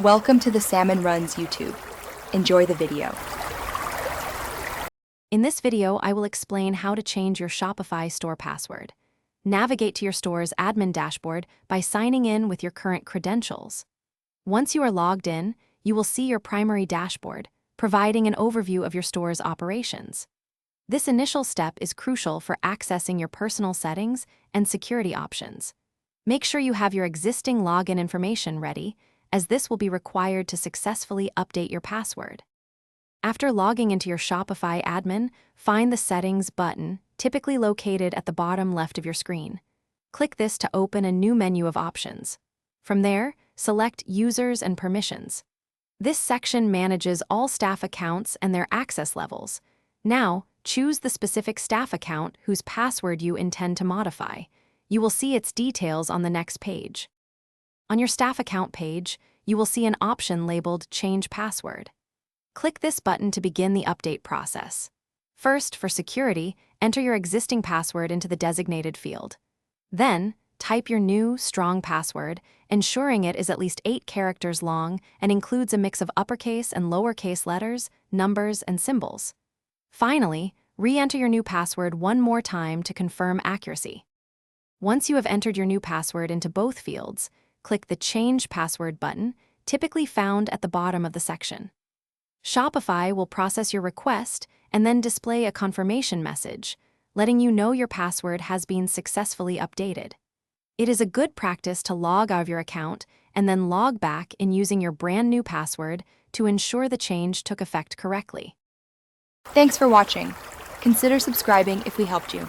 Welcome to the Salmon Runs YouTube. Enjoy the video. In this video, I will explain how to change your Shopify store password. Navigate to your store's admin dashboard by signing in with your current credentials. Once you are logged in, you will see your primary dashboard, providing an overview of your store's operations. This initial step is crucial for accessing your personal settings and security options. Make sure you have your existing login information ready, as this will be required to successfully update your password. After logging into your Shopify admin, find the Settings button, typically located at the bottom left of your screen. Click this to open a new menu of options. From there, select Users and Permissions. This section manages all staff accounts and their access levels. Now, choose the specific staff account whose password you intend to modify. You will see its details on the next page. On your staff account page, you will see an option labeled Change Password. Click this button to begin the update process. First, for security, enter your existing password into the designated field. Then, type your new, strong password, ensuring it is at least 8 characters long and includes a mix of uppercase and lowercase letters, numbers, and symbols. Finally, re-enter your new password one more time to confirm accuracy. Once you have entered your new password into both fields, click the Change Password button, typically found at the bottom of the section. Shopify will process your request and then display a confirmation message, letting you know your password has been successfully updated. It is a good practice to log out of your account and then log back in using your brand new password to ensure the change took effect correctly. Thanks for watching. Consider subscribing if we helped you.